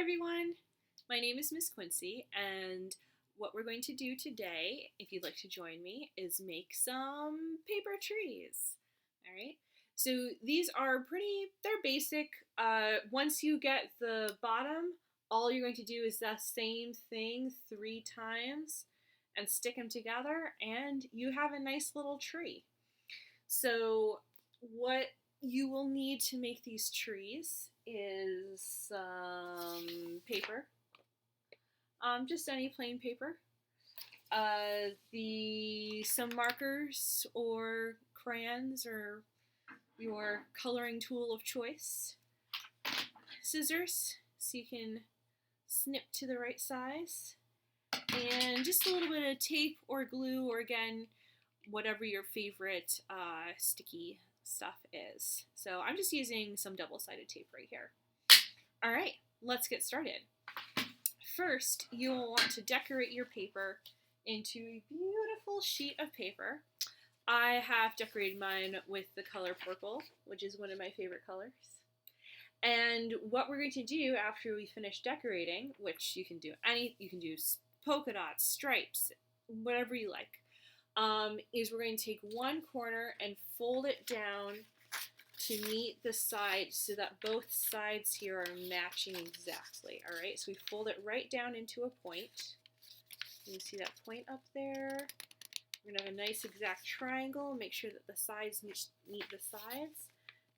everyone, my name is Miss Quincy, and what we're going to do today, if you'd like to join me, is make some paper trees. Alright, so these are they're basic. Once you get the bottom, all you're going to do is the same thing 3 times and stick them together, and you have a nice little tree. So what you will need to make these trees is some paper, just any plain paper, some markers or crayons or your coloring tool of choice, scissors so you can snip to the right size, and just a little bit of tape or glue, or again, whatever your favorite sticky stuff is. So I'm just using some double-sided tape right here. Alright, let's get started. First, you'll want to decorate your paper into a beautiful sheet of paper. I have decorated mine with the color purple, which is one of my favorite colors. And what we're going to do after we finish decorating, which you can do polka dots, stripes, whatever you like, is we're going to take one corner and fold it down to meet the side so that both sides here are matching exactly. Alright, so we fold it right down into a point. You can see that point up there. We're going to have a nice exact triangle. Make sure that the sides meet the sides.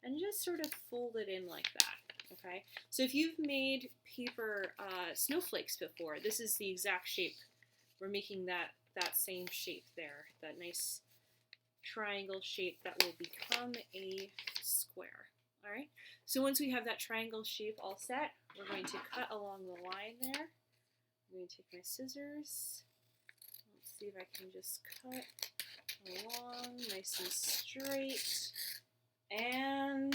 And just sort of fold it in like that. Okay, so if you've made paper snowflakes before, this is the exact shape. We're making that same shape there, that nice triangle shape that will become a square. Alright, so once we have that triangle shape all set, we're going to cut along the line there. I'm going to take my scissors. Let's see if I can just cut along nice and straight. And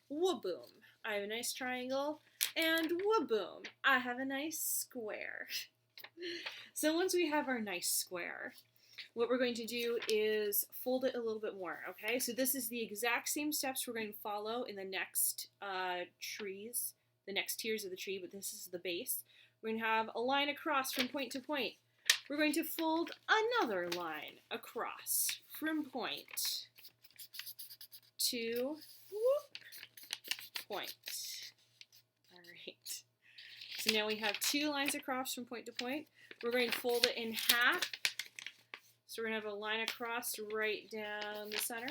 wha-boom! I have a nice triangle, and wha-boom! I have a nice square. So once we have our nice square, what we're going to do is fold it a little bit more, okay? So this is the exact same steps we're going to follow in the next trees, the next tiers of the tree, but this is the base. We're going to have a line across from point to point. We're going to fold another line across from point to point. Alright. So now we have 2 lines across from point to point. We're going to fold it in half. So we're going to have a line across right down the center.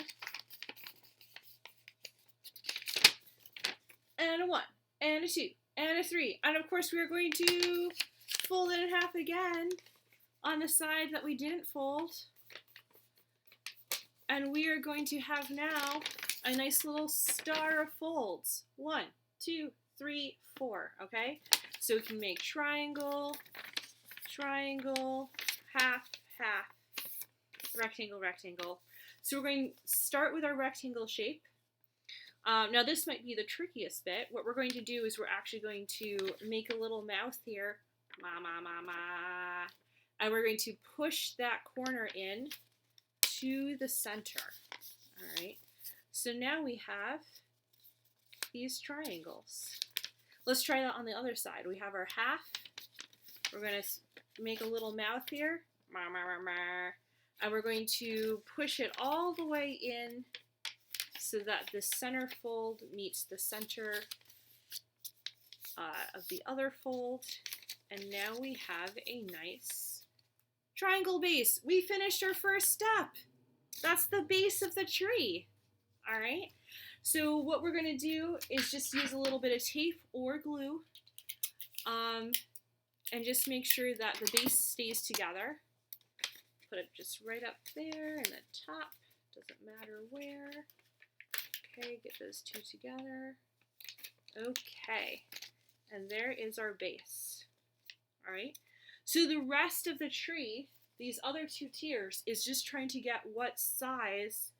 And a 1, and a 2, and a 3. And of course we are going to fold it in half again on the side that we didn't fold. And we are going to have now a nice little star of folds. 1, 2, 3, 4, okay? So we can make triangle, triangle, half, half, rectangle, rectangle. So we're going to start with our rectangle shape. Now this might be the trickiest bit. What we're going to do is we're actually going to make a little mouth here, and we're going to push that corner in to the center. Alright, so now we have these triangles. Let's try that on the other side. We have our half. We're going to make a little mouth here, and we're going to push it all the way in so that the center fold meets the center of the other fold. And now we have a nice triangle base. We finished our first step. That's the base of the tree. Alright, so what we're going to do is just use a little bit of tape or glue, and just make sure that the base stays together. Put it just right up there in the top, doesn't matter where. Okay, get those 2 together. Okay, and there is our base. Alright, so the rest of the tree, these other 2 tiers, is just trying to get what size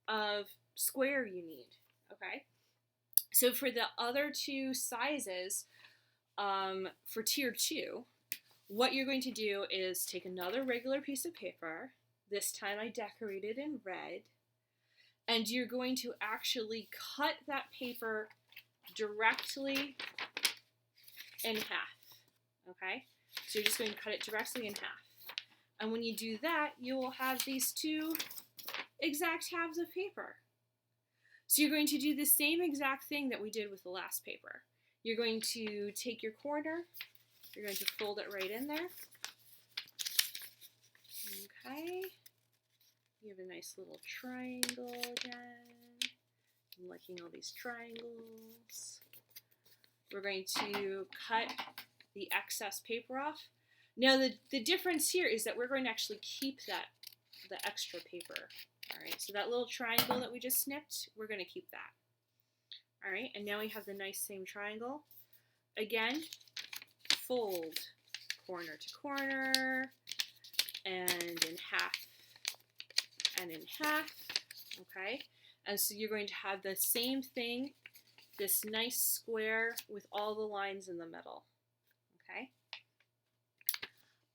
of square you need, okay? So for the other 2 sizes, for tier 2, what you're going to do is take another regular piece of paper, this time I decorated in red, and you're going to actually cut that paper directly in half, okay? So you're just going to cut it directly in half. And when you do that, you will have these two exact halves of paper. So you're going to do the same exact thing that we did with the last paper. You're going to take your corner, you're going to fold it right in there. Okay. You have a nice little triangle again. I'm liking all these triangles. We're going to cut the excess paper off. Now the difference here is that we're going to actually keep the extra paper. All right, so that little triangle that we just snipped, we're going to keep that. All right, and now we have the nice same triangle. Again, fold corner to corner, and in half, and in half, okay? And so you're going to have the same thing, this nice square with all the lines in the middle, okay?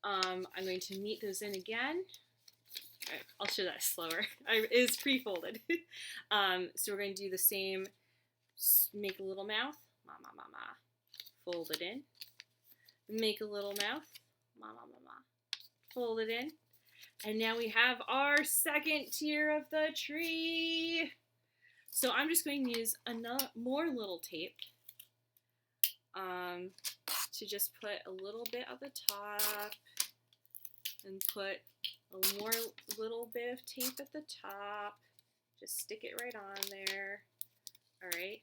I'm going to meet those in again. All right, I'll show that slower. It's pre-folded. So we're going to do the same, make a little mouth, ma, ma, ma, ma. Fold it in. Make a little mouth, ma, ma, ma, ma. Fold it in. And now we have our second tier of the tree. So I'm just going to use more little tape to just put a little bit at the top and put a more little bit of tape at the top. Just stick it right on there. All right.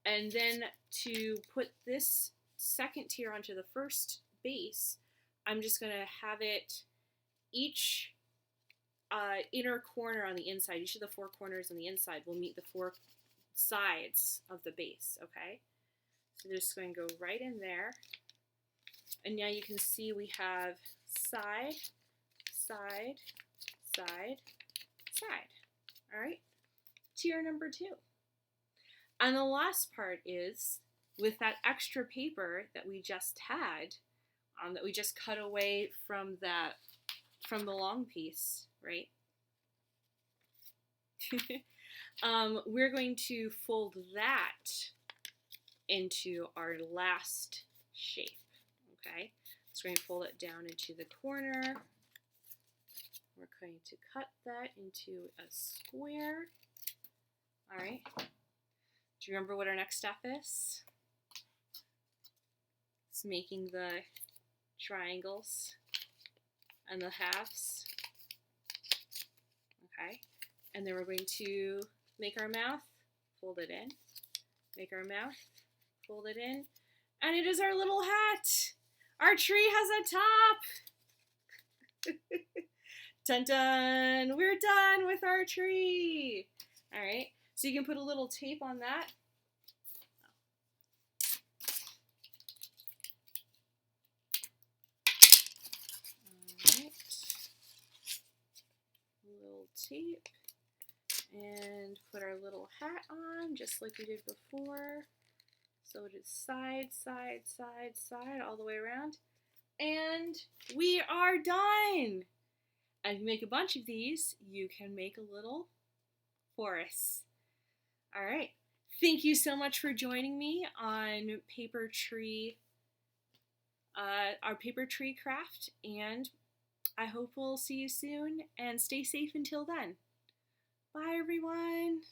And then to put this second tier onto the first base, I'm just going to have it each inner corner on the inside, each of the four corners on the inside will meet the four sides of the base, okay? So they're just going to go right in there. And now you can see we have side, side, side, side. All right, tier number 2. And the last part is with that extra paper that we just had, that we just cut away from the long piece, right? We're going to fold that into our last shape, okay? So we're going to fold it down into the corner. We're going to cut that into a square. All right. Do you remember what our next step is? It's making the triangles and the halves. Okay. And then we're going to make our mouth, fold it in, make our mouth, fold it in, and it is our little hat. Our tree has a top. Dun dun, we're done with our tree. All right, so you can put a little tape on that. All right, a little tape. And put our little hat on, just like we did before. So it is side, side, side, side, all the way around. And we are done! And if you make a bunch of these, you can make a little forest. All right. Thank you so much for joining me on paper tree, our paper tree craft. And I hope we'll see you soon. And stay safe until then. Bye, everyone.